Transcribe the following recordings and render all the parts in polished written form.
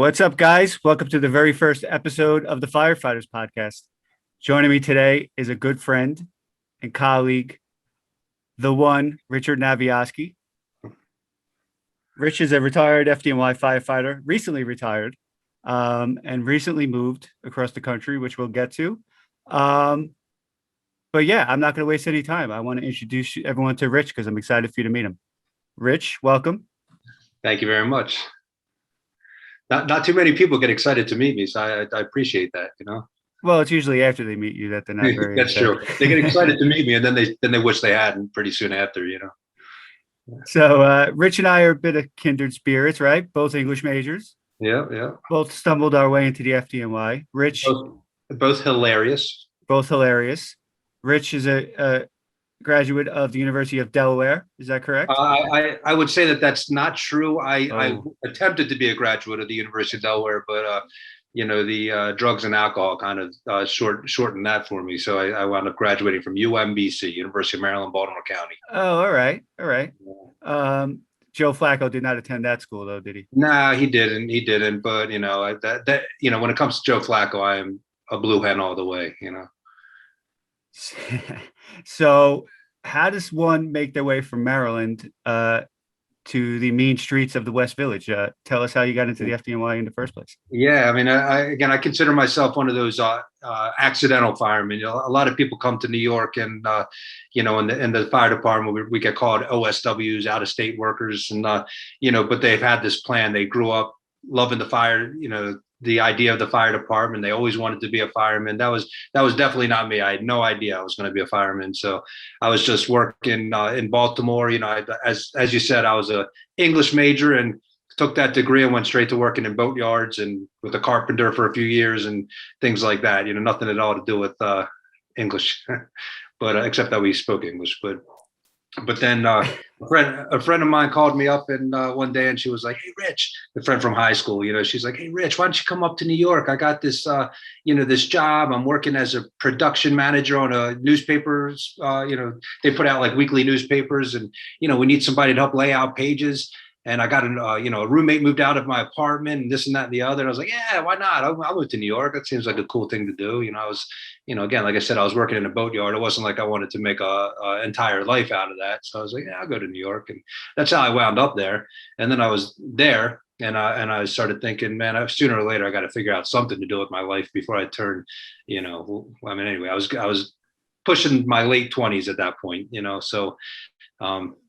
What's up, guys? Welcome to the very first episode of the Firefighters Podcast. Joining me today is a good friend and colleague, the one, Richard Naviasky. Rich is a retired FDNY firefighter, recently retired, and recently moved across the country, which we'll get to. But yeah, I'm not going to waste any time. I want to introduce everyone to Rich because I'm excited for you to meet him. Rich, welcome. Thank you very much. Not too many people get excited to meet me, so I appreciate that. Well, it's usually after they meet you that they're not very That's excited. true. They get excited to meet me, and then they wish they hadn't pretty soon after. So Rich and I are a bit of kindred spirits, right? Both English majors. Yeah. Both stumbled our way into the FDNY. Rich, both hilarious. both hilarious. Rich is a graduate of the University of Delaware. Is that correct? I would say that that's not true. I Oh. attempted to be a graduate of the University of Delaware, but the drugs and alcohol kind of shortened that for me. So I wound up graduating from UMBC, University of Maryland, Baltimore County. Oh, all right. Joe Flacco did not attend that school, though, did he? Nah, he didn't. But when it comes to Joe Flacco, I am a blue hen all the way. So how does one make their way from Maryland to the mean streets of the West Village? Tell us how you got into the FDNY in the first place. Yeah, I mean, I consider myself one of those accidental firemen. A lot of people come to New York, and in the fire department, we get called OSWs, out of state workers, and but they've had this plan. They grew up loving the fire, the idea of the fire department. They always wanted to be a fireman. That was definitely not me. I had no idea I was going to be a fireman. So I was just working in Baltimore. As you said, I was a English major and took that degree and went straight to working in boat yards and with a carpenter for a few years and things like that. Nothing at all to do with English, but except that we spoke English. But then a friend of mine called me up and one day, and she was like, "Hey, Rich," a friend from high school, she's like, "Hey, Rich, why don't you come up to New York? I got this, this job. I'm working as a production manager on a newspapers. They put out like weekly newspapers, and we need somebody to help lay out pages. And I got a roommate moved out of my apartment and this and that and the other. And I was like, yeah, why not? I'll move to New York. That seems like a cool thing to do. I was, again, like I said, I was working in a boat yard. It wasn't like I wanted to make a entire life out of that. So I was like, yeah, I'll go to New York. And that's how I wound up there. And then I was there and I started thinking, man, sooner or later, I got to figure out something to do with my life before I turn, anyway, I was pushing my late 20s at that point, so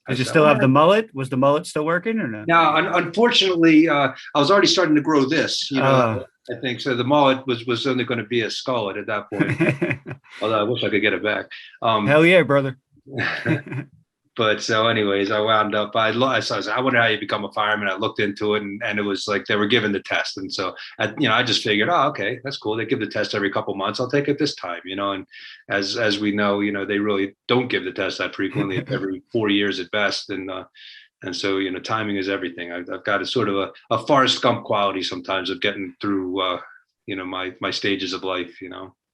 Did you still have the mullet? Was the mullet still working or no? No, unfortunately, I was already starting to grow this. I think so. The mullet was only going to be a skullet at that point. Although I wish I could get it back. Hell yeah, brother. But so, anyways, I wound up. I wonder how you become a fireman. I looked into it, and it was like they were giving the test, and so I just figured, oh, okay, that's cool. They give the test every couple months. I'll take it this time, And as we know, they really don't give the test that frequently, every 4 years at best, and so timing is everything. I've got a sort of a Forrest Gump quality sometimes of getting through, my stages of life,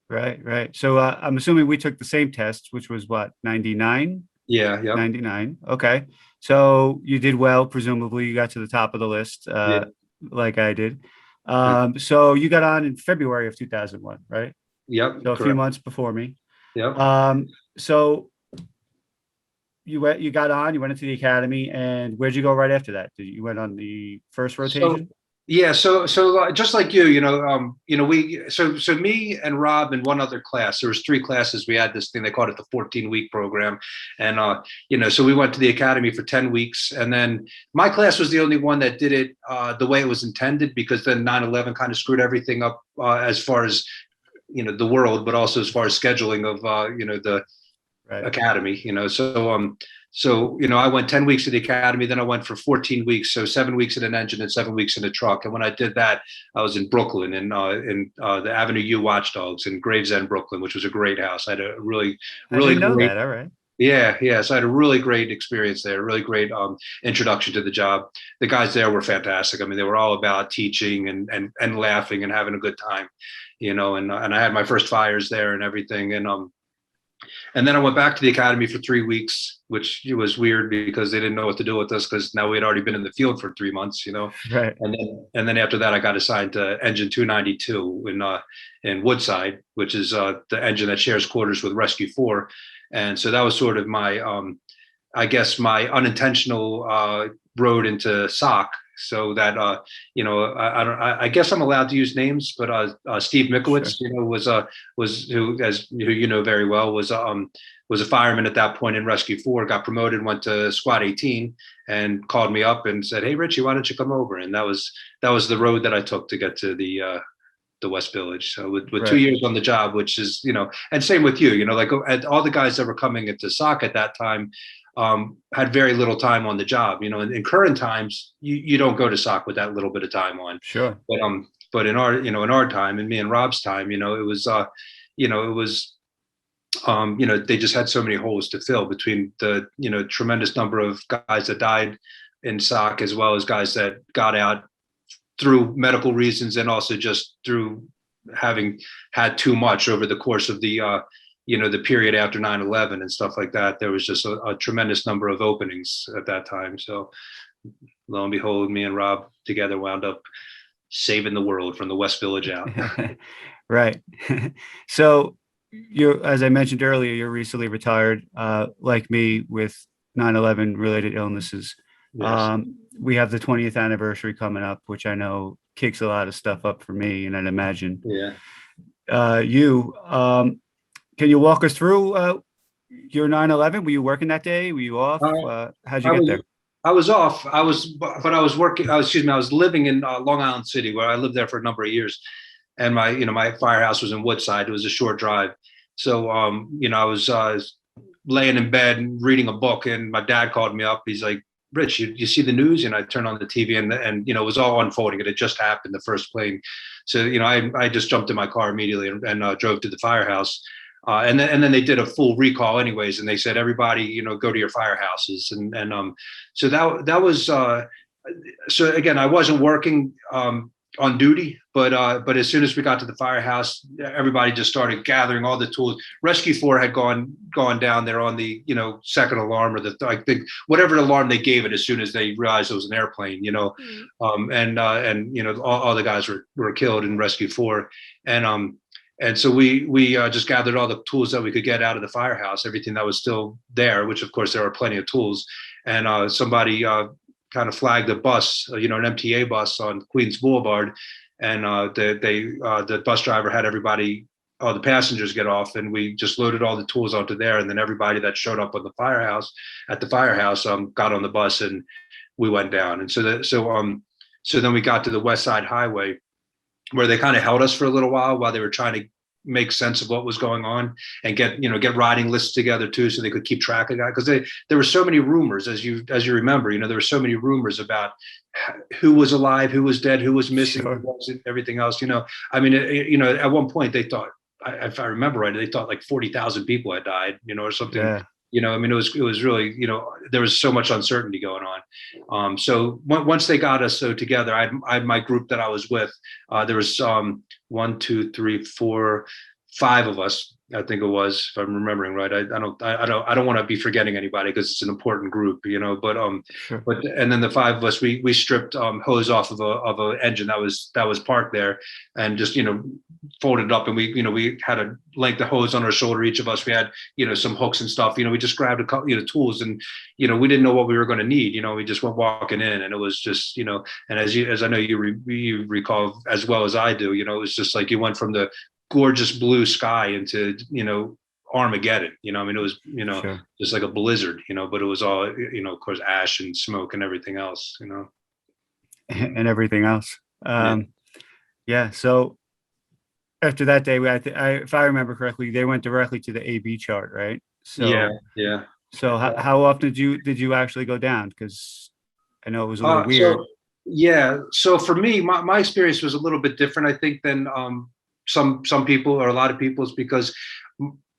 Right. So I'm assuming we took the same test, which was what, 99? Yeah. 99. Okay. So you did well, presumably you got to the top of the list, like I did. So you got on in February of 2001, right? Yep. So a few months before me. Yep. So you got on, you went into the academy, and where'd you go right after that? You went on the first rotation? So just like you, so me and Rob and one other class, there was 3 classes. We had this thing, they called it the 14-week program. And, so we went to the academy for 10 weeks. And then my class was the only one that did it the way it was intended, because then 9/11 kind of screwed everything up as far as, the world, but also as far as scheduling of, the academy, So, I went 10 weeks to the academy, then I went for 14 weeks. So 7 weeks in an engine and 7 weeks in a truck. And when I did that, I was in Brooklyn in the Avenue U Watchdogs in Gravesend, Brooklyn, which was a great house. I had a really great, that. All right. Yeah. So I had a really great experience there, really great introduction to the job. The guys there were fantastic. I mean, they were all about teaching and laughing and having a good time, and I had my first fires there and everything. And And then I went back to the academy for 3 weeks, which was weird because they didn't know what to do with us because now we had already been in the field for 3 months, Right. And then after that, I got assigned to Engine 292 in Woodside, which is the engine that shares quarters with Rescue 4. And so that was sort of my I guess my unintentional road into SOC. So that I don't. I guess I'm allowed to use names, but Steve Sure. Mikowitz, was who, as who you know very well, was a fireman at that point in Rescue 4. Got promoted, went to Squad 18, and called me up and said, "Hey, Richie, why don't you come over?" And that was the road that I took to get to the West Village. So with Right. 2 years on the job, which is, and same with you, like all the guys that were coming into SOC at that time had very little time on the job. In current times, you don't go to SOC with that little bit of time on. Sure. But in our time, and me and Rob's time, they just had so many holes to fill between the tremendous number of guys that died in SOC as well as guys that got out through medical reasons and also just through having had too much over the course of the period after 9/11 and stuff like that. There was just a tremendous number of openings at that time. So lo and behold, me and Rob together wound up saving the world from the West Village out. Right. So as I mentioned earlier, you're recently retired, like me, with 9/11 related illnesses. Yes. We have the 20th anniversary coming up, which I know kicks a lot of stuff up for me, and I'd imagine Yeah. can you walk us through your 9/11? Were you working that day? Were you off? Uh, How'd you I get was there? I was off. But I was working. Excuse me. I was living in Long Island City, where I lived there for a number of years, and my firehouse was in Woodside. It was a short drive, so I was laying in bed and reading a book, and my dad called me up. He's like, "Rich, you see the news?" And I turned on the TV, and it was all unfolding. It had just happened, the first plane. So I just jumped in my car immediately and drove to the firehouse. And then they did a full recall anyways, and they said, everybody, go to your firehouses. And so that was so again, I wasn't working on duty, but as soon as we got to the firehouse, everybody just started gathering all the tools. Rescue 4 had gone down there on the second alarm, or whatever alarm they gave it as soon as they realized it was an airplane. And all the guys were killed in Rescue 4. And so we just gathered all the tools that we could get out of the firehouse, everything that was still there, which of course there are plenty of tools. And somebody kind of flagged a bus, an MTA bus on Queens Boulevard, and the bus driver had all the passengers get off, and we just loaded all the tools onto there, and then everybody that showed up at the firehouse got on the bus, and we went down. And so then we got to the West Side Highway, where they kind of held us for a little while they were trying to make sense of what was going on and get riding lists together too, so they could keep track of that. Because there were so many rumors, as you remember, there were so many rumors about who was alive, who was dead, who was missing, Sure. who wasn't, everything else. I mean, at one point they thought, if I remember right, they thought like 40,000 people had died, or something. Yeah. I mean, it was really, there was so much uncertainty going on. So once they got us together, I had my group that I was with. There was 1, 2, 3, 4, 5 of us, I think it was, if I'm remembering right. I don't want to be forgetting anybody because it's an important group, Sure. and then the 5 of us, we stripped hose off of a engine that was parked there, and just folded it up, and we had a length of hose on our shoulder, each of us. We had some hooks and stuff. We just grabbed a couple tools, and we didn't know what we were going to need. We just went walking in, and it was just and as I know you recall as well as I do, it was just like you went from the gorgeous blue sky into Armageddon. I mean, it was Sure. just like a blizzard, but it was all of course, ash and smoke and everything else. And everything else. Yeah. Yeah. So after that day, if I remember correctly, they went directly to the AB chart, right? Yeah. So, Yeah. how often did you actually go down? Because I know it was a little Uh, weird. so yeah, so for me, my experience was a little bit different, I think, than some people, or a lot of people's, because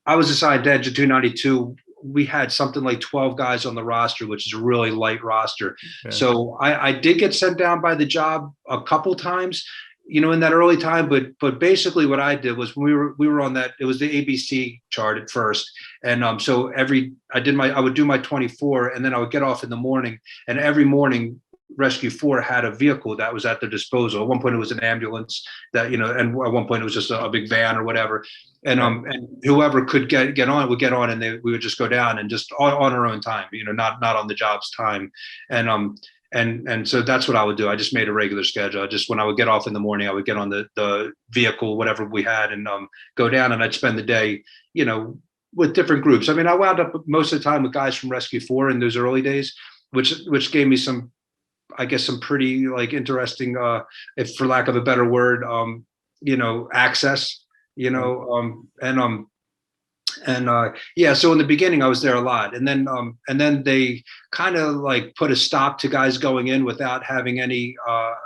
I was assigned to Engine 292. We had something like 12 guys on the roster, which is a really light roster. Yeah. So I did get sent down by the job a couple times. in that early time, but basically what I did was we were on that, it was the ABC chart at first. And so I would do my 24 and then I would get off in the morning, and every morning Rescue 4 had a vehicle that was at their disposal. At one point it was an ambulance that, and at one point it was just a big van or whatever. And whoever could get on would get on, and we would just go down and just on our own time, not on the job's time. And so that's what I would do. I just made a regular schedule. When I would get off in the morning, I would get on the vehicle, whatever we had, and go down, and I'd spend the day, with different groups. I mean, I wound up most of the time with guys from Rescue 4 in those early days, which gave me some pretty like interesting, if for lack of a better word, access, so in the beginning I was there a lot, and then they kind of like put a stop to guys going in without having any,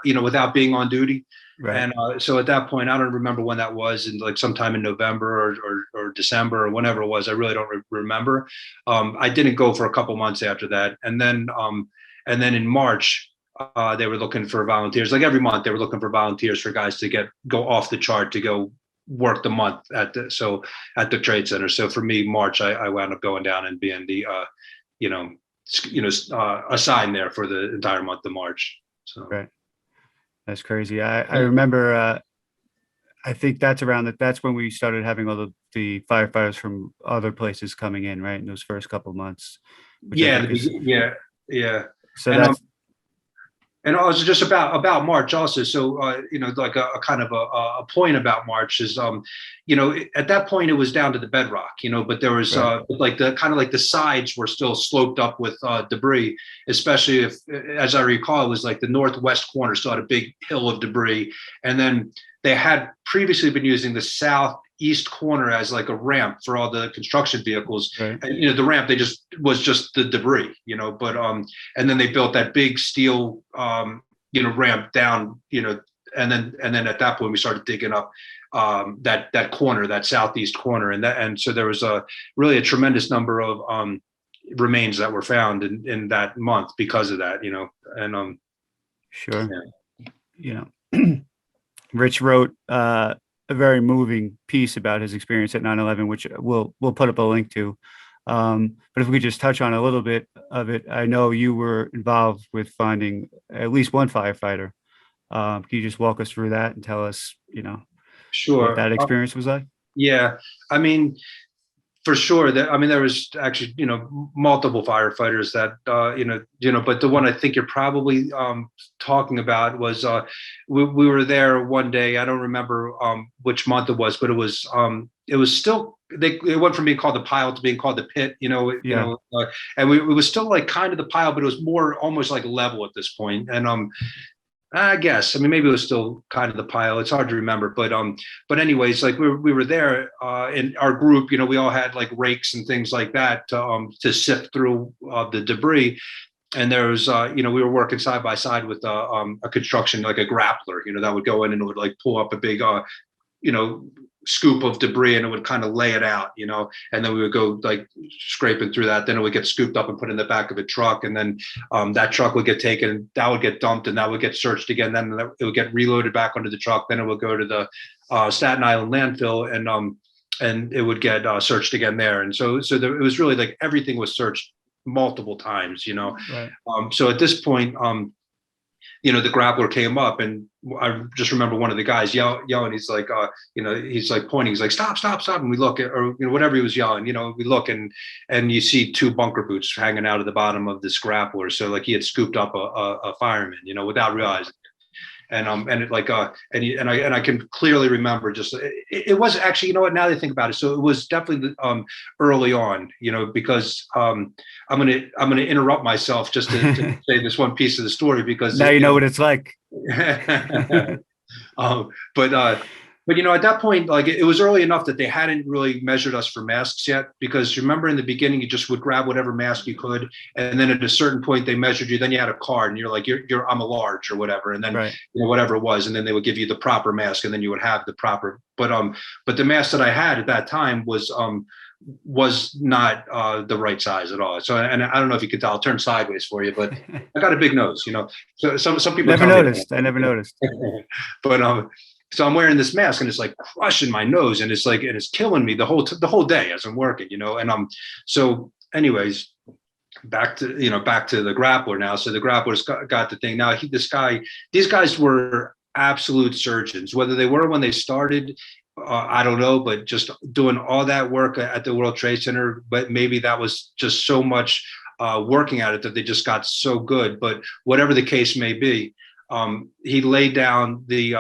without being on duty. Right. And so at that point, I don't remember when that was, and like sometime in November or December or whenever it was, I really don't remember. I didn't go for a couple months after that, and then in March, they were looking for volunteers. Like every month, they were looking for volunteers for guys to go off the chart to go work the month at the trade center. So for me, March, I wound up going down and being the assigned there for the entire month of March. So right, that's crazy. I remember. I think that's when we started having all the firefighters from other places coming in, right, in those first couple of months. Yeah. So that's. And I was just about March also. So, like a kind of a point about March is, at that point it was down to the bedrock, but there was like the sides were still sloped up with debris, especially if, as I recall, it was like the northwest corner still had a big hill of debris. And then they had previously been using the southeast corner as like a ramp for all the construction vehicles. Right. And, the ramp, was just the debris, but, and then they built that big steel, ramp down, and then at that point we started digging up, that corner, that southeast corner. And so there was really a tremendous number of, remains that were found in that month because of that, and, sure. Yeah. Rich wrote, a very moving piece about his experience at 9/11, which we'll put up a link to. But if we could just touch on a little bit of it, I know you were involved with finding at least one firefighter. Can you just walk us through that and tell us, sure, what that experience was like? Yeah, I mean, for sure. There was actually, multiple firefighters that, but the one I think you're probably talking about was, we were there one day. I don't remember which month it was, but it was still, it went from being called the pile to being called the pit, and it was still like kind of the pile, but it was more almost like level at this point. And I guess, maybe it was still kind of the pile. It's hard to remember, but anyways, like we were there, in our group, we all had like rakes and things like that to sift through the debris. And there was, we were working side by side with a construction, like a grappler, that would go in and it would like pull up a big, scoop of debris, and it would kind of lay it out, and then we would go like scraping through that. Then it would get scooped up and put in the back of a truck, and then that truck would get taken, that would get dumped, and that would get searched again. Then it would get reloaded back onto the truck. Then it would go to the Staten Island landfill, and it would get searched again there. And so it was really like everything was searched multiple times, Right. So at this point, the grappler came up, and I just remember one of the guys yelling. He's like, he's like pointing. He's like, stop. And we look at, or whatever he was yelling, we look, and you see two bunker boots hanging out of the bottom of this grappler. So like he had scooped up a fireman, without realizing. And it like and I can clearly remember just it was actually, now that I think about it, so it was definitely early on, because I'm gonna interrupt myself just to say this one piece of the story, because now you know what it's like. But at that point, like it was early enough that they hadn't really measured us for masks yet. Because remember in the beginning, you just would grab whatever mask you could, and then at a certain point they measured you. Then you had a card, and you're like, you're I'm a large or whatever, and then Right. whatever it was, and then they would give you the proper mask, and then you would have the proper. But the mask that I had at that time was not the right size at all. So, and I don't know if you could tell, I'll turn sideways for you, but I got a big nose, So some people Never tell me noticed. I never noticed. but so I'm wearing this mask and it's like crushing my nose, and it's killing me the whole day as I'm working, and so anyways, back to the grappler now. So the grappler's got the thing now. These guys were absolute surgeons. Whether they were when they started, I don't know, but just doing all that work at the World Trade Center, but maybe that was just so much working at it that they just got so good. But whatever the case may be, he laid down the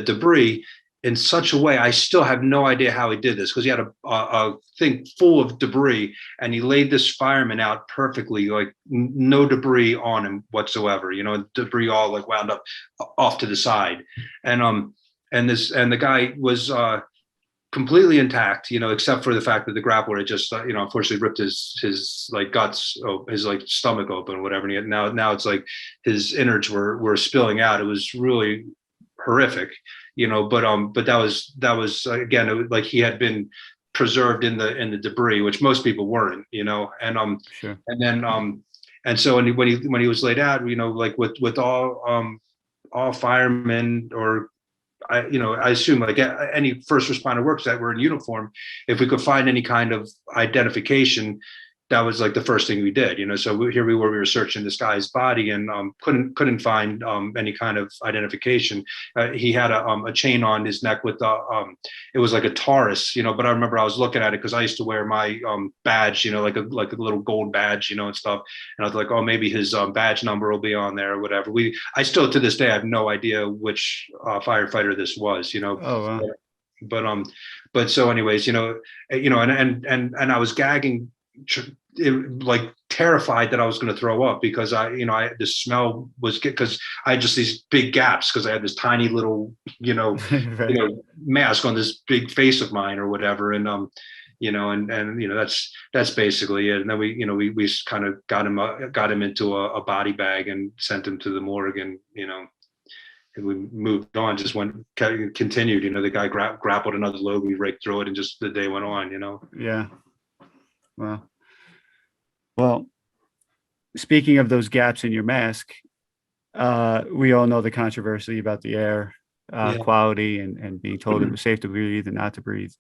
debris in such a way. I still have no idea how he did this, because he had a thing full of debris, and he laid this fireman out perfectly, like no debris on him whatsoever. Debris all like wound up off to the side, and the guy was completely intact, except for the fact that the grappler had just, unfortunately ripped his like guts, his like stomach open or whatever. And now it's like his innards were spilling out. It was really horrific, but that was again, like he had been preserved in the debris, which most people weren't, Sure. and then and so when he was laid out, like with all firemen, or I assume like any first responder workers that were in uniform, if we could find any kind of identification, that was like the first thing we did, So here we were searching this guy's body, and couldn't find any kind of identification. He had a chain on his neck with it was like a Taurus, but I remember I was looking at it because I used to wear my badge, like a little gold badge, and stuff. And I was like, oh, maybe his badge number will be on there or whatever. I still to this day have no idea which firefighter this was, Oh, wow. But so anyways, and I was gagging, like terrified that I was going to throw up, because the smell was because I had just these big gaps, because I had this tiny little, Right. mask on this big face of mine or whatever. And, that's basically it. And then we kind of got him into a body bag and sent him to the morgue, and, and we moved on, continued, the guy grappled another load, we raked through it, and just the day went on, Yeah. Wow. Well, speaking of those gaps in your mask, we all know the controversy about the air quality and being told it was safe to breathe and not to breathe.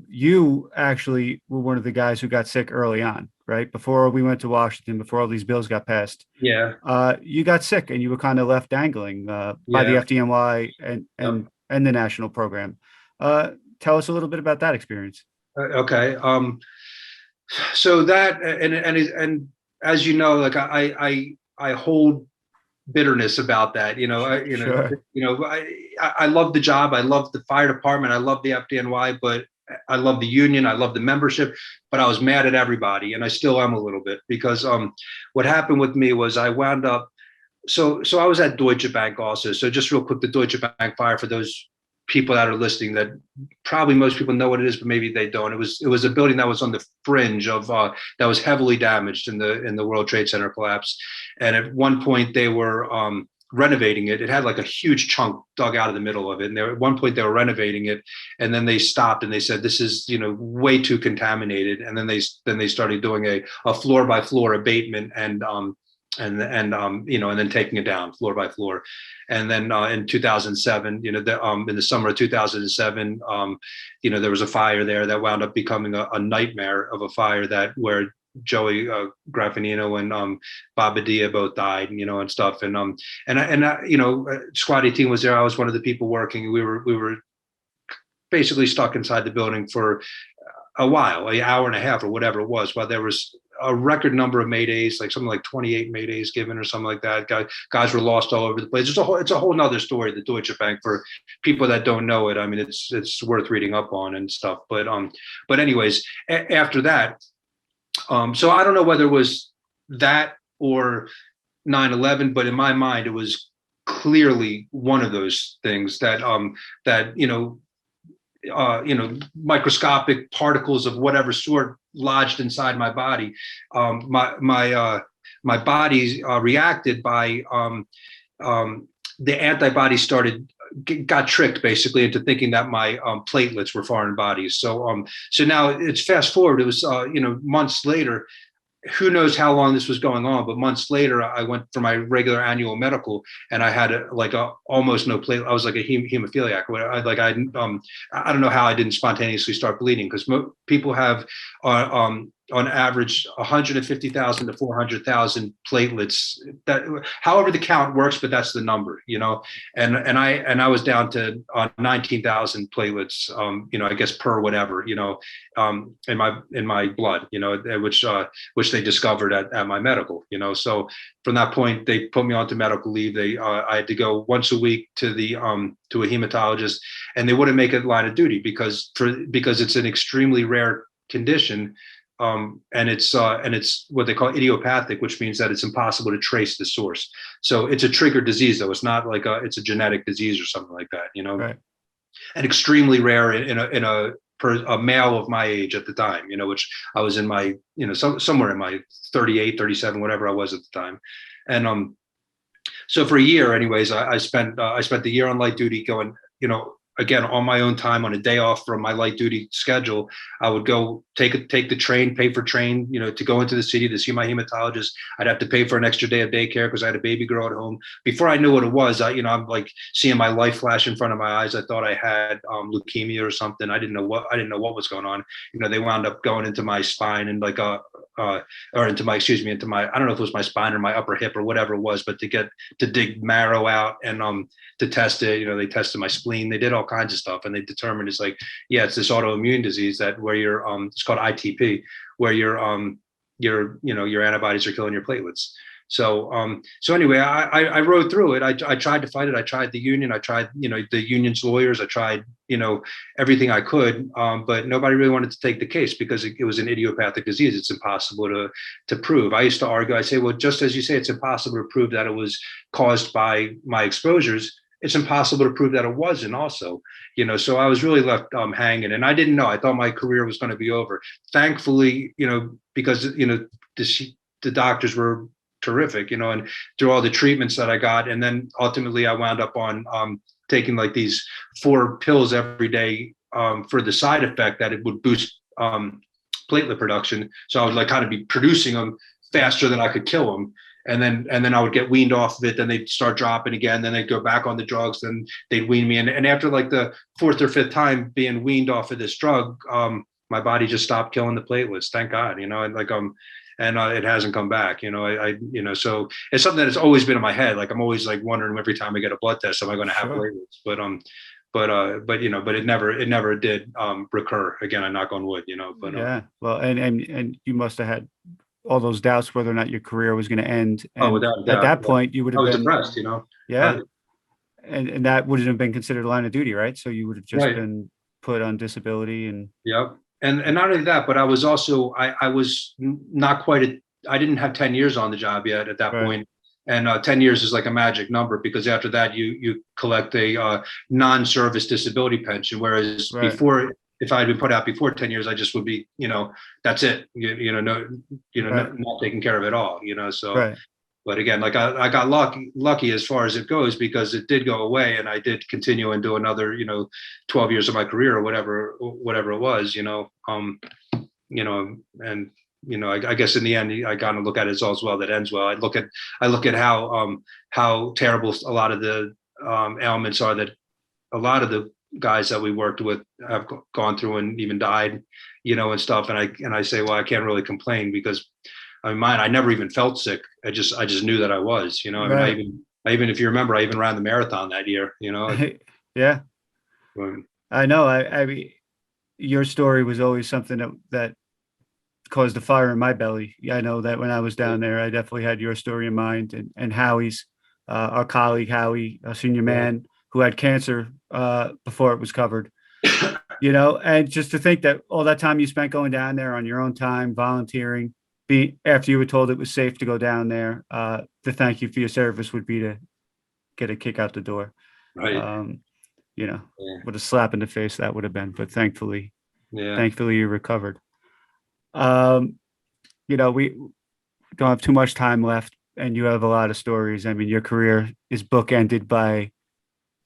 You actually were one of the guys who got sick early on, right? Before we went to Washington, before all these bills got passed. Yeah. You got sick and you were kind of left dangling by the FDNY and the national program. Tell us a little bit about that experience. Okay. So that, and as you know, like I hold bitterness about that, Sure. I love the job. I love the fire department. I love the FDNY, but I love the union. I love the membership, but I was mad at everybody, and I still am a little bit, because what happened with me was I wound up, so I was at Deutsche Bank also. So just real quick, the Deutsche Bank fire, for those people that are listening, that probably most people know what it is, but maybe they don't. It was a building that was on the fringe of that was heavily damaged in the World Trade Center collapse. And at one point they were renovating it. It had like a huge chunk dug out of the middle of it. And at one point they were renovating it, and then they stopped and they said, this is, way too contaminated. And then they started doing a floor by floor abatement, and then taking it down floor by floor. And then in 2007, in the summer of 2007, there was a fire there that wound up becoming a nightmare of a fire, where Joey Graffinino and Bob Badia both died, and stuff. And Squatty team was there. I was one of the people working. We were basically stuck inside the building for a while, an hour and a half or whatever it was, while there was a record number of maydays, like something like 28 maydays given or something like that. Guys were lost all over the place. It's a whole nother story, the Deutsche Bank, for people that don't know it. I mean, it's worth reading up on and stuff. But anyways, after that, so I don't know whether it was that or 9/11, but in my mind, it was clearly one of those things that that microscopic particles of whatever sort lodged inside my body. My body reacted by the antibodies got tricked basically into thinking that my platelets were foreign bodies. So now it's fast forward. It was months later. Who knows how long this was going on, but months later, I went for my regular annual medical, and I had almost no platelet. I was like a hemophiliac. I don't know how I didn't spontaneously start bleeding, because people have on average 150,000 to 400,000 platelets. That, however the count works, but that's the number, And I was down to 19,000 platelets, I guess per whatever, in my blood, which they discovered at my medical, So from that point, they put me onto medical leave. I had to go once a week to a hematologist, and they wouldn't make it line of duty because it's an extremely rare condition. And it's what they call idiopathic, which means that it's impossible to trace the source. So it's a trigger disease, though. It's not like it's a genetic disease or something like that, Right. And extremely rare in a male of my age at the time, which I was in my, somewhere in my 38, 37, whatever I was at the time. And so for a year, anyways, I spent the year on light duty going, again, on my own time, on a day off from my light duty schedule. I would go take the train, pay for train, to go into the city to see my hematologist. I'd have to pay for an extra day of daycare because I had a baby girl at home. Before I knew what it was, I'm like seeing my life flash in front of my eyes. I thought I had leukemia or something. I didn't know what was going on. They wound up going into my spine and into my, I don't know if it was my spine or my upper hip or whatever it was, but to dig marrow out and to test it, they tested my spleen. They did all kinds of stuff, and they determined it's this autoimmune disease where you're it's called ITP, where your antibodies are killing your platelets. So anyway, I rode through it. I tried to fight it. I tried the union. I tried, the union's lawyers. I tried, everything I could, but nobody really wanted to take the case because it was an idiopathic disease. It's impossible to prove. I used to argue. I say, well, just as you say, it's impossible to prove that it was caused by my exposures. It's impossible to prove that it wasn't also, so I was really left hanging, and I didn't know. I thought my career was going to be over. Thankfully, because, the doctors were terrific, and through all the treatments that I got. And then ultimately I wound up on taking like these 4 pills every day for the side effect that it would boost platelet production. So I would kind of be producing them faster than I could kill them. And then I would get weaned off of it. Then they'd start dropping again. Then they'd go back on the drugs. Then they'd wean me. And after like the 4th or 5th time being weaned off of this drug, my body just stopped killing the platelets. Thank God, and it hasn't come back. So it's something that's always been in my head. Like I'm always like wondering every time I get a blood test, am I going to have platelets? But it never did recur. Again, I knock on wood. Yeah. Well, and you must have had all those doubts whether or not your career was going to end. And without a doubt. At that point, you would have been depressed, Yeah. And that wouldn't have been considered a line of duty, right? So you would have just been put on disability and. Yep. And not only that, but I was also, I was not quite, I didn't have 10 years on the job yet at that point. And 10 years is like a magic number, because after that you collect a non-service disability pension. Whereas before, if I had been put out before 10 years, I just would be, that's it, not taking care of it all, so. But again, like I got lucky as far as it goes, because it did go away, and I did continue and do another, 12 years of my career or whatever it was, and I guess in the end, I got to look at it as all's well that ends well. I look at how terrible a lot of the ailments are that a lot of the guys that we worked with have gone through and even died, and stuff. And I say, well, I can't really complain, because I never even felt sick. I just knew that I was, I even, if you remember, I even ran the marathon that year, Yeah. I know. I mean, your story was always something that caused a fire in my belly. I know that when I was down there, I definitely had your story in mind, and Howie's, our colleague, Howie, a senior man who had cancer before it was covered, and just to think that all that time you spent going down there on your own time, volunteering, after you were told it was safe to go down there, to thank you for your service would be to get a kick out the door. Right. Um, you know, Yeah. what a slap in the face that would have been. But Yeah. thankfully you recovered. Um, we don't have too much time left, and you have a lot of stories. I mean, your career is bookended by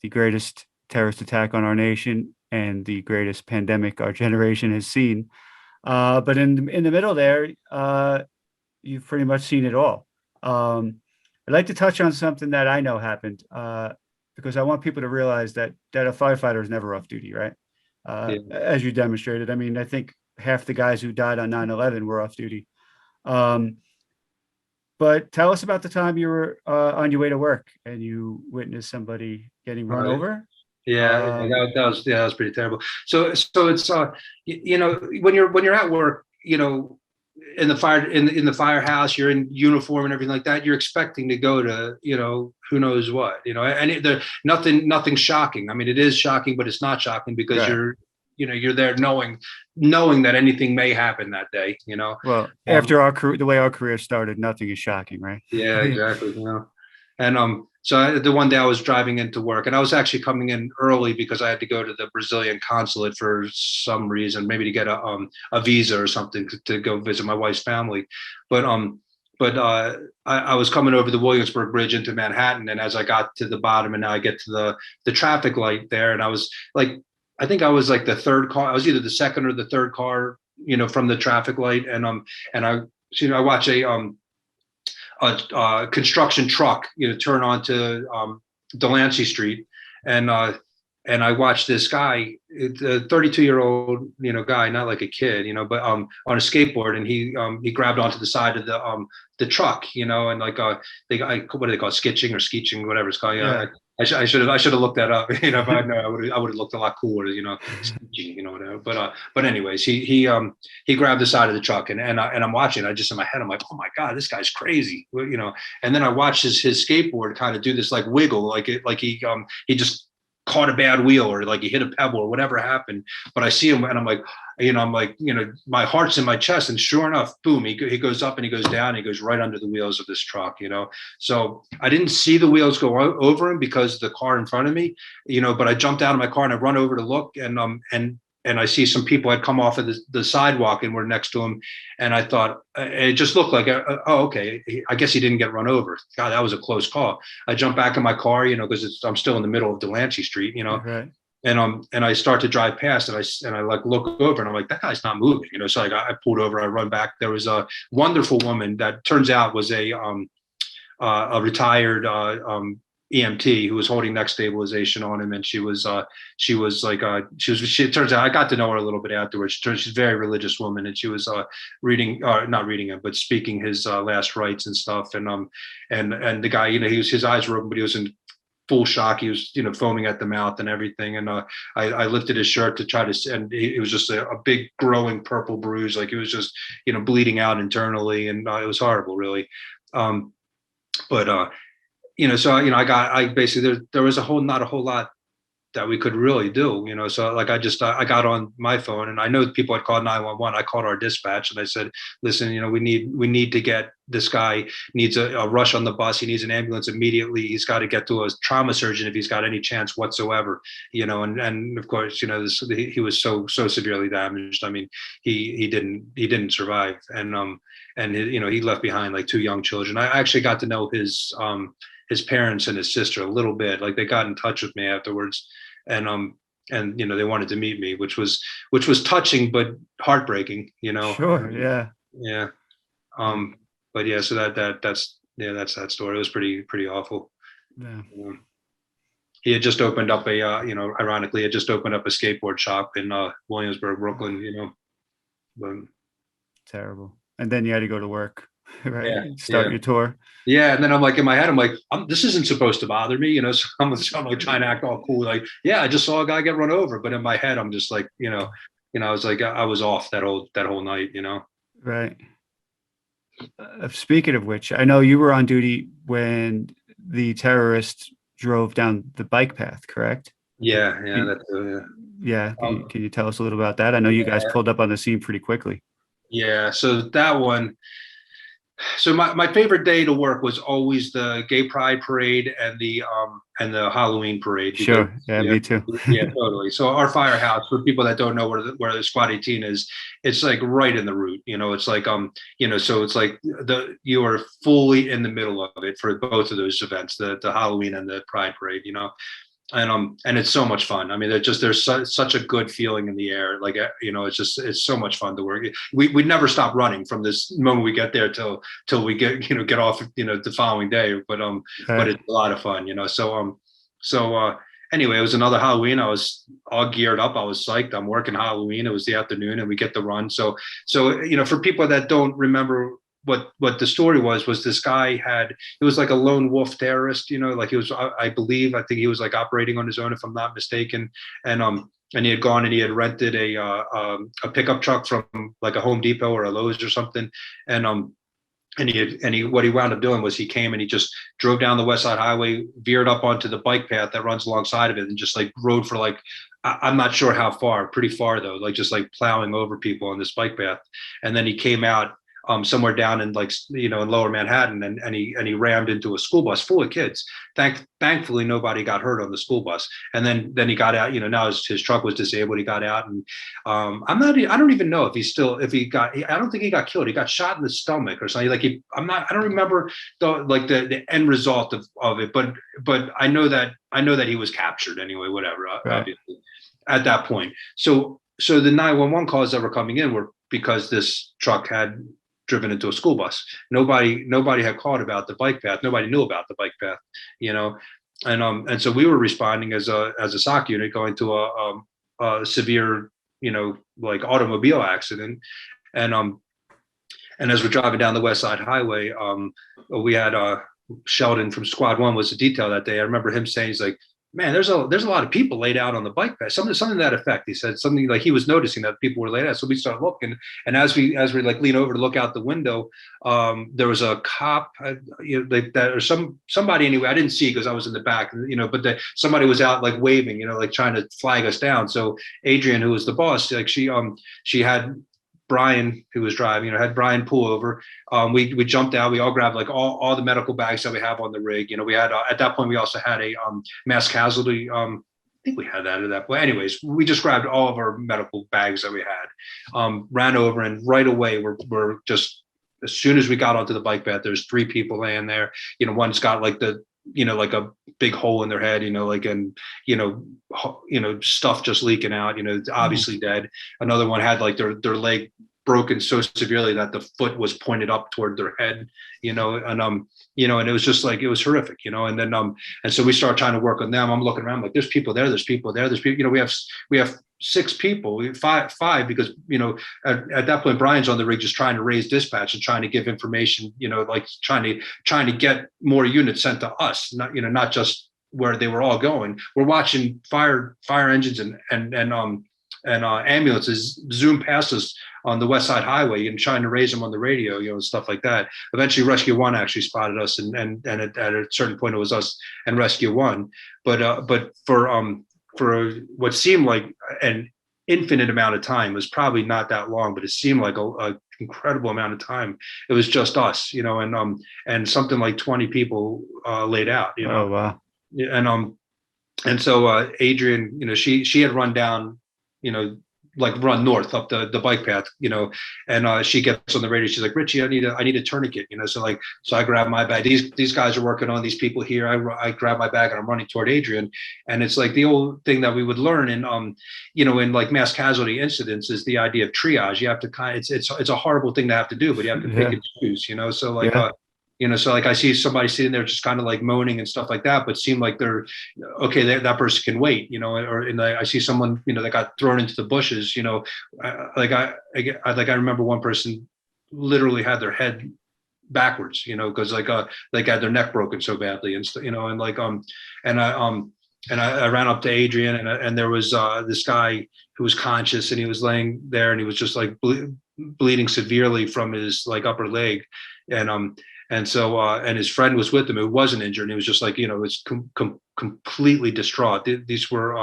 the greatest terrorist attack on our nation and the greatest pandemic our generation has seen. But in the middle there, you've pretty much seen it all. I'd like to touch on something that I know happened, because I want people to realize that a firefighter is never off duty, right? Yeah. As you demonstrated. I mean, I think half the guys who died on 9/11 were off duty. Um, but tell us about the time you were on your way to work and you witnessed somebody getting run Right. over. Yeah, Um, that was pretty terrible. So it's when you're at work, in the firehouse, you're in uniform and everything like that. You're expecting to go to who knows what, and nothing shocking. I mean, it is shocking, but it's not shocking because right. you're there knowing that anything may happen that day. Well, Um, after the way our career started, nothing is shocking, right? Yeah, exactly. And the one day I was driving into work, and I was actually coming in early because I had to go to the Brazilian consulate for some reason, maybe to get a visa or something to go visit my wife's family. But I was coming over the Williamsburg Bridge into Manhattan, and as I got to the bottom, and now I get to the traffic light there, and I was like, I think I was like the third car. I was either the second or the third car, from the traffic light, and I watch a construction truck, turn onto Delancey Street, and I watched this guy, a 32-year-old, guy, not like a kid, but on a skateboard, and he grabbed onto the side of the truck, and like what do they call it, skitching or skeeching, whatever it's called. Yeah. I should have looked that up. If I know, I would have looked a lot cooler, skeeching, whatever. But anyways, he grabbed the side of the truck, and I'm watching. I just in my head, I'm like, oh my god, this guy's crazy, And then I watched his skateboard kind of do this like wiggle, like he just caught a bad wheel or like he hit a pebble or whatever happened. But I see him and I'm like, my heart's in my chest, and sure enough, boom, he goes up and he goes down, and he goes right under the wheels of this truck. So I didn't see the wheels go over him because the car in front of me, but I jumped out of my car and I run over to look, and I see some people had come off of the sidewalk and were next to him. And I thought, it just looked like, oh, okay, I guess he didn't get run over. God, that was a close call. I jump back in my car, because I'm still in the middle of Delancey Street, Okay. and I start to drive past, and I like look over, and I'm like, that guy's not moving, So I pulled over, I run back. There was a wonderful woman that turns out was a retired EMT who was holding neck stabilization on him, and she it turns out I got to know her a little bit afterwards. She's a very religious woman, and she was reading, not reading it, but speaking his last rites and stuff. And the guy, his eyes were open, but he was in full shock. He was, foaming at the mouth and everything. And I lifted his shirt to try to, and it was just a big growing purple bruise. Like it was just, bleeding out internally, and it was horrible, really. But so I basically, there was not a whole lot that we could really do, so like I got on my phone, and I know people had called 911. I called our dispatch and I said, listen, we need to get this guy, needs a rush on the bus. He needs an ambulance immediately. He's got to get to a trauma surgeon if he's got any chance whatsoever, and of course, he was so severely damaged. I mean, he didn't survive. And he left behind like two young children. I actually got to know his parents and his sister a little bit. Like they got in touch with me afterwards, and they wanted to meet me, which was touching but heartbreaking. Sure. Yeah. Yeah. But yeah, so that's that story. It was pretty awful. Yeah. He had just opened up ironically, had just opened up a skateboard shop in Williamsburg, Brooklyn. But Terrible. And then you had to go to work, right? yeah, Start your tour. Yeah, and then I'm like in my head, I'm like, this isn't supposed to bother me, So I'm like trying to act all cool, like, yeah, I just saw a guy get run over, but in my head, I'm just like, I was like, I was off that whole night, Right. Speaking of which, I know you were on duty when the terrorists drove down the bike path, correct? Yeah, that's yeah. Yeah. Can you tell us a little about that? I know you guys pulled up on the scene pretty quickly. Yeah, so that one, So my favorite day to work was always the gay pride parade and the Halloween parade because Sure. Yeah, yeah, me too. yeah, totally. So our firehouse, for people that don't know where the Squad 18 is, it's like right in the root. It's like so it's like you are fully in the middle of it for both of those events, the Halloween and the Pride parade. And it's so much fun. I mean, there's such a good feeling in the air. Like it's so much fun to work. We never stop running from this moment we get there till we get off the following day. But Right. it's a lot of fun. So anyway, it was another Halloween. I was all geared up. I was psyched. I'm working Halloween. It was the afternoon, and we get the run. So for people that don't remember what the story was this guy it was like a lone wolf terrorist, like he was, I believe, I think he was like operating on his own, if I'm not mistaken. And he had gone and he had rented a pickup truck from like a Home Depot or a Lowe's or something. And what he wound up doing was he came and he just drove down the West Side Highway, veered up onto the bike path that runs alongside of it, and just like rode for like, I'm not sure how far, pretty far though, like just like plowing over people on this bike path. And then he came out somewhere down in like in Lower Manhattan, and he rammed into a school bus full of kids. Thankfully, nobody got hurt on the school bus. And then he got out. Now his truck was disabled. He got out, and I don't even know if he got. I don't think he got killed. He got shot in the stomach or something. Like I don't remember the end result of it, but I know that he was captured anyway. Whatever, Right. obviously, at that point. So the 911 calls that were coming in were because this truck had driven into a school bus. Nobody had called about the bike path. Nobody knew about the bike path, and so we were responding as a SOC unit going to a severe, like automobile accident. And as we're driving down the West Side Highway, we had Sheldon from Squad 1 was the detail that day. I remember him saying, he's like, man, there's a lot of people laid out on the bike path. Something to that effect. He said something like he was noticing that people were laid out. So we started looking, and as we like lean over to look out the window, there was a cop, that or somebody anyway. I didn't see because I was in the back, but somebody was out like waving, like trying to flag us down. So Adrian, who was the boss, like she had Brian, who was driving, had Brian pull over. We jumped out. We all grabbed like all the medical bags that we have on the rig. We had at that point we also had a mass casualty. I think we had that at that point. Anyways, we just grabbed all of our medical bags that we had, ran over, and right away we're just, as soon as we got onto the bike path, there's 3 people laying there. One's got like like a big hole in their head, stuff just leaking out, obviously dead. Another one had like their leg broken so severely that the foot was pointed up toward their head, and it was just like, it was horrific, and then, and so we start trying to work on them. I'm looking around like, there's people there, there's people, we have 6 people, five, because, at that point, Brian's on the rig just trying to raise dispatch and trying to give information, like trying to get more units sent to us, not just where they were all going. We're watching fire engines and ambulances zoom past us on the West Side Highway and trying to raise them on the radio, and stuff like that. Eventually, Rescue 1 actually spotted us, and at a certain point, it was us and Rescue 1. But for what seemed like an infinite amount of time, it was probably not that long, but it seemed like a incredible amount of time. It was just us, and something like 20 people laid out. Oh, wow. And so Adrian, she had run down, like run north up the bike path, and she gets on the radio. She's like, Richie, I need a tourniquet, so I grab my bag. These guys are working on these people here. I grab my bag and I'm running toward Adrian. And it's like the old thing that we would learn in, in like mass casualty incidents, is the idea of triage. You have to it's a horrible thing to have to do, but you have to pick and choose, so like, so like I see somebody sitting there just kind of like moaning and stuff like that, but seem like they're okay. That person can wait, and I see someone, that got thrown into the bushes, I remember one person literally had their head backwards, because like had their neck broken so badly, and and like and I ran up to Adrian, and there was this guy who was conscious, and he was laying there, and he was just like bleeding severely from his like upper leg, and so and his friend was with him who wasn't injured, and he was just like, it's completely distraught. These were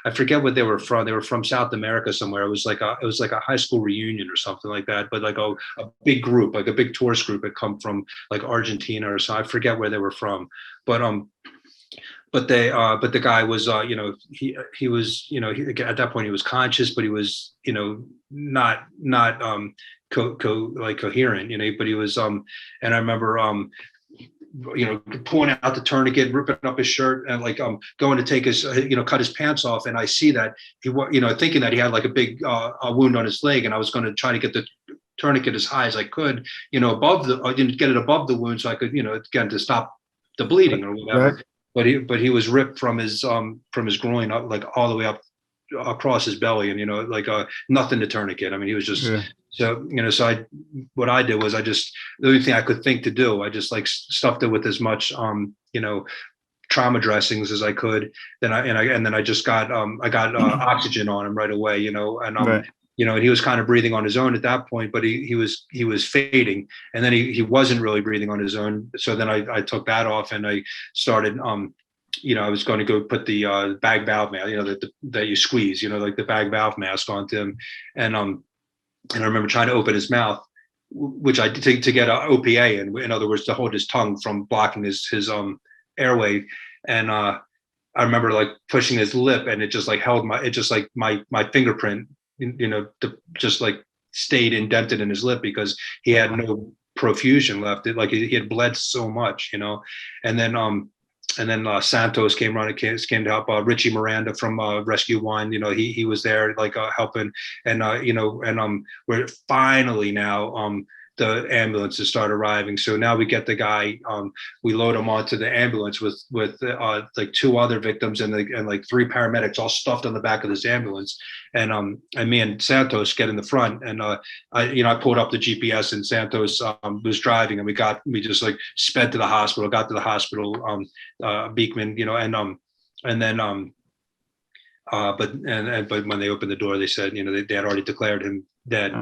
I forget what they were from. They were from South America somewhere. It was like a high school reunion or something like that, but like a big group, like a big tourist group had come from like Argentina or so. I forget where they were from, but but the guy was he was at that point he was conscious, but he was not like coherent, but he was and I remember pulling out the tourniquet, ripping up his shirt, and like going to take his cut his pants off, and I see that he thinking that he had like a big a wound on his leg, and I was going to try to get the tourniquet as high as I could, above the I didn't get it above the wound so I could again to stop the bleeding or whatever. Right. But he was ripped from his groin up like all the way up across his belly, and like nothing to tourniquet. I mean, he was just Yeah. so what I did was the only thing I could think to do, I just like stuffed it with as much trauma dressings as I could. Then I just got I got oxygen on him right away, and Right. and he was kind of breathing on his own at that point, but he was fading, and then he wasn't really breathing on his own. So then I took that off, and I started I was going to go put the bag valve mask, that you squeeze, like the bag valve mask onto him, and I remember trying to open his mouth, which I did to get a OPA in other words, to hold his tongue from blocking his airway, and I remember like pushing his lip, and it just like held my fingerprint, just like stayed indented in his lip because he had no profusion left. Like he had bled so much, and then Santos came to help. Richie Miranda from Rescue One, he was there like helping, and we're finally now the ambulances start arriving. So now we get the guy, we load him onto the ambulance with like two other victims and like three paramedics all stuffed on the back of this ambulance. And me and Santos get in the front, and I pulled up the GPS, and Santos was driving, and we just like sped to the hospital, got to the hospital, Beekman, and then but when they opened the door, they said, they had already declared him dead,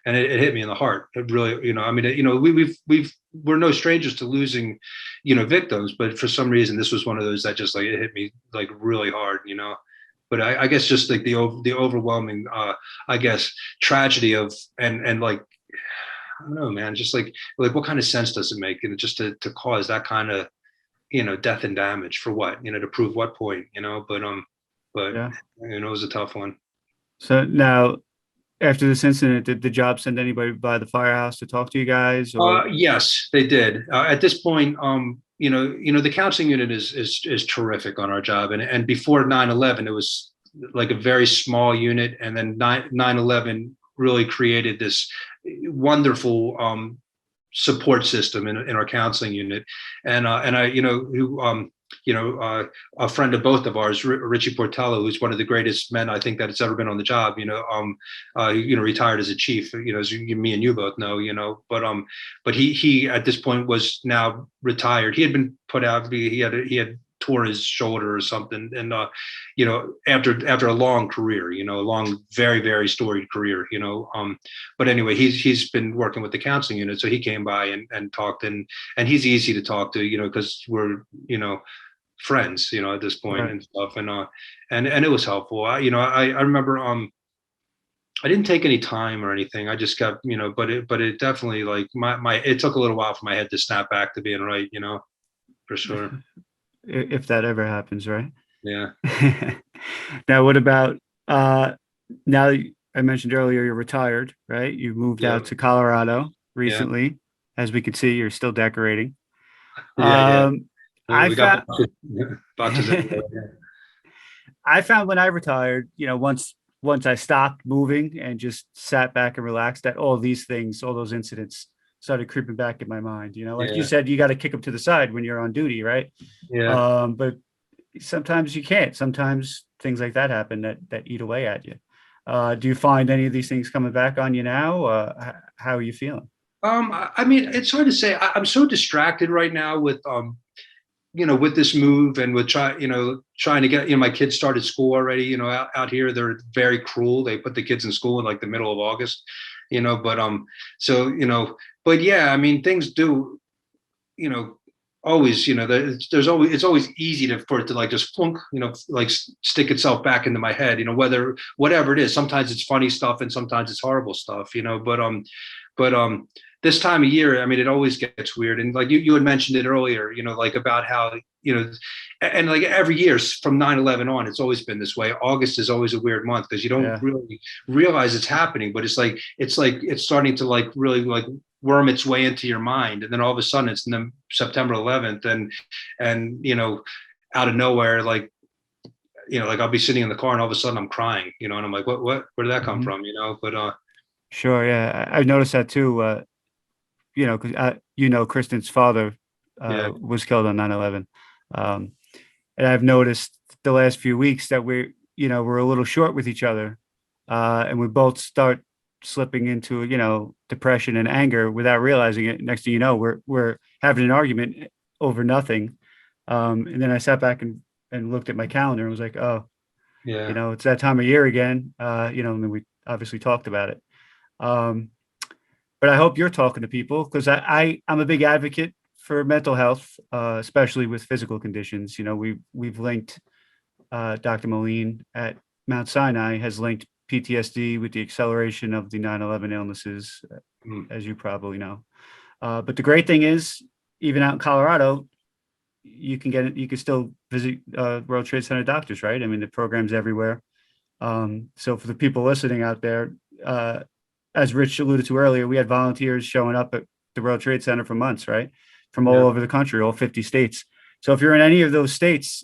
and it hit me in the heart. It really, I mean, we're no strangers to losing, victims, but for some reason, this was one of those that just like, it hit me like really hard, but I guess just like the overwhelming, I guess, tragedy of, and like, I don't know, man, just like what kind of sense does it make? And just to cause that kind of, death and damage for what, to prove what point, but Yeah. it was a tough one. So now, after this incident, did the job send anybody by the firehouse to talk to you guys? Or Yes, they did. At this point, the counseling unit is terrific on our job, and before 9/11, it was like a very small unit, and then 9/11 really created this wonderful support system in our counseling unit, and I a friend of both of ours, Richie Portello, who's one of the greatest men I think that it's ever been on the job. Retired as a chief. As me and you both know. But he at this point was now retired. He had been put out. He had tore his shoulder or something, and after a long career, a long, very, very storied career, but anyway, he's been working with the counseling unit, so he came by and talked, and he's easy to talk to, because we're friends, at this point, right. and stuff, and it was helpful. I remember I didn't take any time or anything. I just kept, but it definitely like it took a little while for my head to snap back to being right, for sure. If that ever happens, right? Yeah. Now, what about now I mentioned earlier you're retired, right? You moved Yeah. out to Colorado Yeah. recently. As we could see, you're still decorating. Yeah. I We got found boxes everywhere. I found when I retired, once I stopped moving and just sat back and relaxed, that all these things, all those incidents started creeping back in my mind. Like you Yeah. said, you got to kick them to the side when you're on duty, right? Yeah. But sometimes you can't. Sometimes things like that happen that eat away at you. Do you find any of these things coming back on you now? How are you feeling? I mean, it's hard to say. I'm so distracted right now with with this move, and with trying to get, my kids started school already, out here. They're very cruel. They put the kids in school in like the middle of August, but so, but yeah, I mean, things do, always, there's always, it's always easy for it to like just flunk, like stick itself back into my head, whatever it is. Sometimes it's funny stuff and sometimes it's horrible stuff, but this time of year, I mean, it always gets weird. And like you had mentioned it earlier, like about how, and like every year from 9/11 on, it's always been this way. August is always a weird month because you don't Yeah. really realize it's happening, but it's starting to like really like worm its way into your mind. And then all of a sudden it's September 11th and, out of nowhere, like, like I'll be sitting in the car and all of a sudden I'm crying, and I'm like, where did that come Mhm. from? But Sure. Yeah. I've noticed that too. Because Kristen's father yeah, was killed on 9/11. Um, and I've noticed the last few weeks that we're a little short with each other. And we both start slipping into, depression and anger without realizing it. Next thing you know, we're having an argument over nothing. And then I sat back and looked at my calendar and was like, oh, yeah. it's that time of year again. And then we obviously talked about it. Um, but I hope you're talking to people because I'm a big advocate for mental health, especially with physical conditions. We've linked Dr. Moline at Mount Sinai has linked PTSD with the acceleration of the 9/11 illnesses, Mm. as you probably know. But the great thing is, even out in Colorado, you can still visit World Trade Center doctors, right? I mean, the program's everywhere. So for the people listening out there, as Rich alluded to earlier, we had volunteers showing up at the World Trade Center for months, right? From all Yeah. over the country, all 50 states. So if you're in any of those states,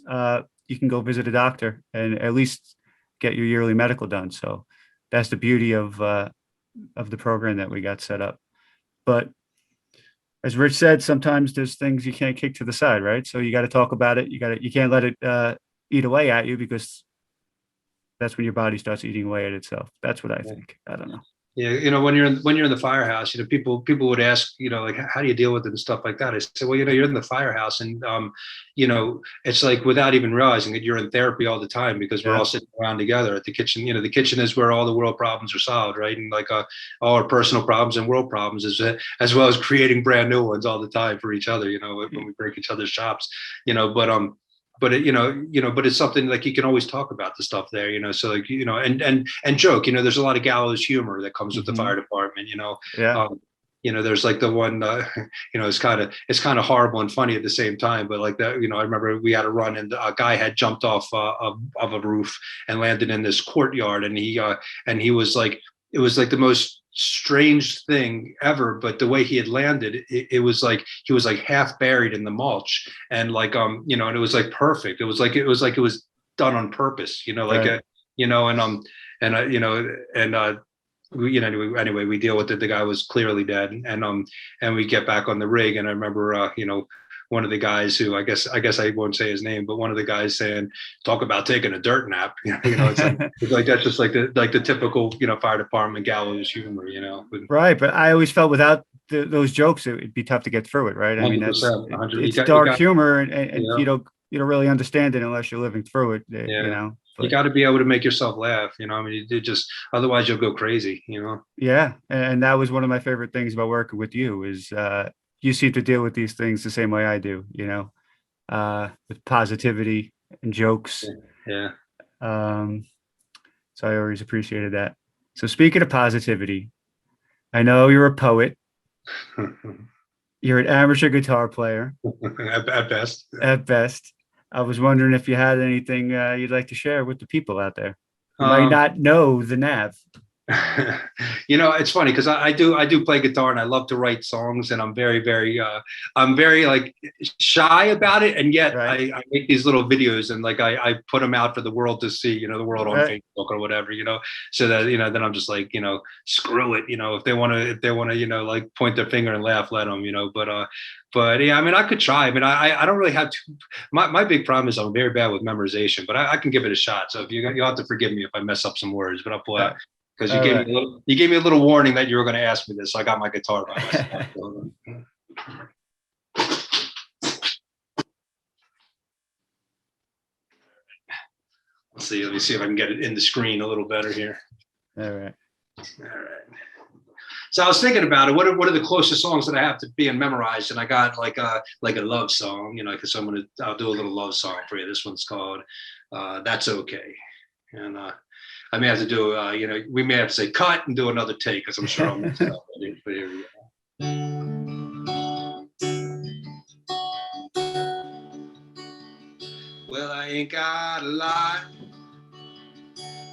you can go visit a doctor and at least get your yearly medical done. So that's the beauty of the program that we got set up. But as Rich said, sometimes there's things you can't kick to the side, right? So you got to talk about it. You can't let it eat away at you because that's when your body starts eating away at itself. That's what I think. I don't know. Yeah, when you're in the firehouse, people would ask, like, how do you deal with it and stuff like that. I said, well, you're in the firehouse, and it's like without even realizing it, you're in therapy all the time because we're Yeah. all sitting around together at the kitchen. The kitchen is where all the world problems are solved, right? And like all our personal problems and world problems, as well as creating brand new ones all the time for each other. When we break each other's chops, but but it's something like you can always talk about the stuff there, so like, and joke, there's a lot of gallows humor that comes with the Mhm. fire department, Yeah. there's like the one, it's kind of horrible and funny at the same time, but like that, I remember we had a run and a guy had jumped off of a roof and landed in this courtyard, and he was like, it was like the most strange thing ever, but the way he had landed, it was like he was like half buried in the mulch, and like and it was like perfect. It was done on purpose, like Right. a and anyway, we deal with it. The guy was clearly dead, and we get back on the rig, and I remember one of the guys who I guess I won't say his name, but one of the guys saying, "Talk about taking a dirt nap." It's like that's just like the typical fire department gallows humor. But Right, but I always felt without those jokes, it'd be tough to get through it, right? I mean, 100%, 100. it's You dark got humor, and yeah, you don't really understand it unless you're living through it, yeah. You But got to be able to make yourself laugh. I mean, you just otherwise you'll go crazy. yeah, and that was one of my favorite things about working with you is you seem to deal with these things the same way I do, with positivity and jokes. Yeah. Um, so I always appreciated that. So speaking of positivity, I know you're a poet. You're an amateur guitar player At best. at best. I was wondering if you had anything you'd like to share with the people out there who might Um, not know the Nav. it's funny because I do play guitar and I love to write songs, and I'm very like shy about it, and yet Right. I make these little videos and like I put them out for the world to see, the world on Right. Facebook or whatever, so that then I'm just like, screw it, if they want to like point their finger and laugh, let them, but yeah, I mean, I could try. I mean, I don't really have to. My big problem is I'm very bad with memorization, but I can give it a shot. So if you'll have to forgive me if I mess up some words, but I'll pull out Uh, because all right. you gave me a little warning that you were going to ask me this. So I got my guitar by my side. Let's see. Let me see if I can get it in the screen a little better here. All right. All right. So I was thinking about it. What are the closest songs that I have to being memorized? And I got like a love song, because I'll do a little love song for you. This one's called "That's Okay," and I may have to do we may have to say cut and do another take because I'm sure I'll mess it up. But here we go. Well, I ain't got a lot,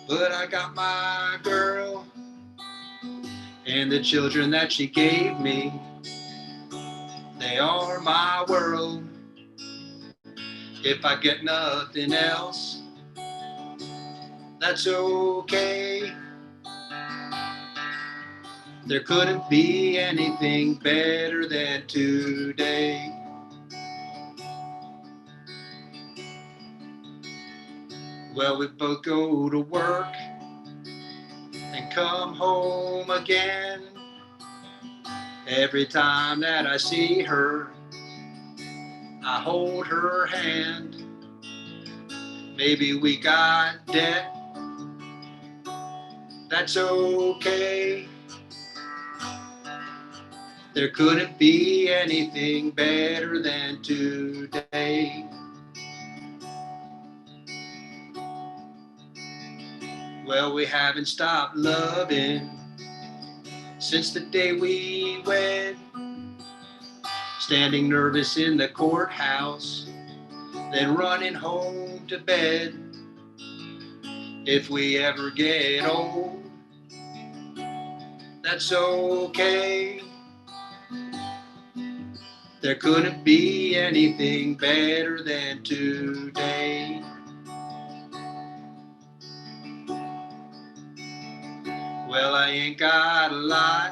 but I got my girl and the children that she gave me. They are my world. If I get nothing else, that's okay. There couldn't be anything better than today. Well, we both go to work and come home again. Every time that I see her, I hold her hand. Maybe we got debt, that's okay. There couldn't be anything better than today. Well, we haven't stopped loving since the day we wed. Standing nervous in the courthouse, then running home to bed. If we ever get old, that's okay. There couldn't be anything better than today. Well, I ain't got a lot,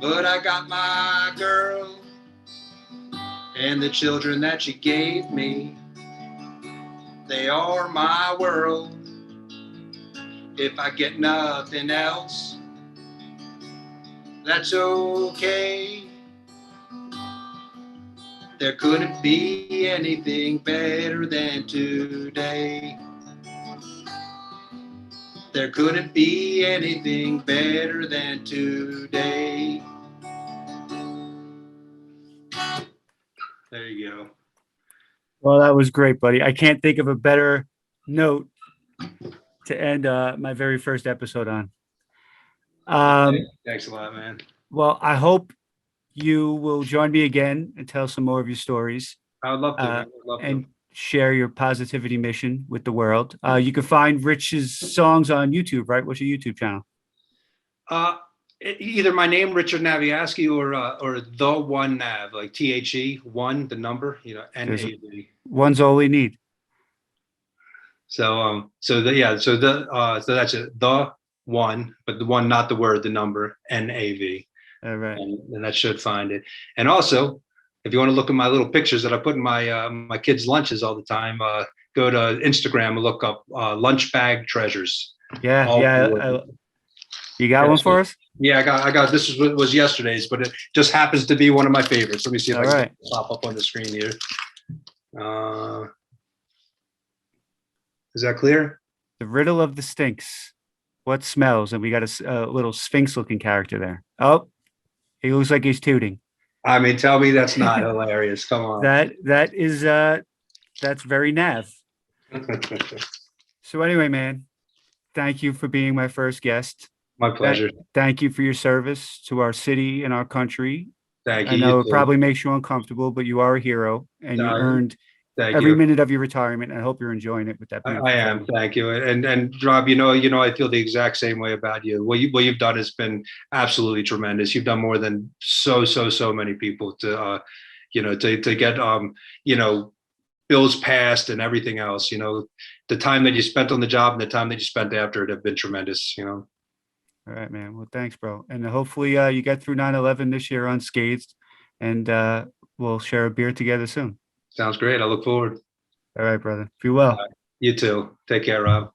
but I got my girl and the children that she gave me. They are my world. If I get nothing else, that's okay. There couldn't be anything better than today. There couldn't be anything better than today. There you go. Well, that was great, buddy. I can't think of a better note to end my very first episode on. Thanks a lot, man. Well, I hope you will join me again and tell some more of your stories. I would love to. I would love and to. share your positivity mission with the world. You can find Rich's songs on YouTube, right? What's your YouTube channel? Either my name, Richard Naviasky, or the one Nav, like THE1, the number, NAV. One's all we need. So so that's it, the one, but the one, not the word, the number, NAV. All right. And that should find it. And also, if you want to look at my little pictures that I put in my my kids' lunches all the time, go to Instagram and look up lunch bag treasures. Yeah. You got one for us? Yeah, I got this was yesterday's, but it just happens to be one of my favorites. Let me see if I can pop up on the screen here. Is that clear? The riddle of the stinks. What smells? And we got a little Sphinx looking character there. Oh, he looks like he's tooting. I mean, tell me that's not hilarious. Come on. That's very Nav. So anyway, man, thank you for being my first guest. My pleasure. Thank you for your service to our city and our country. Thank you. I know it probably makes you uncomfortable, but you are a hero, and you earned every minute of your retirement. I hope you're enjoying it with that. I am. Thank you. And Rob, I feel the exact same way about you. What you've done has been absolutely tremendous. You've done more than so many people to get bills passed and everything else. The time that you spent on the job and the time that you spent after it have been tremendous. All right, man. Well, thanks, bro. And hopefully you get through 9/11 this year unscathed, and we'll share a beer together soon. Sounds great. I look forward. All right, brother. Be well. You too. Take care, Rob.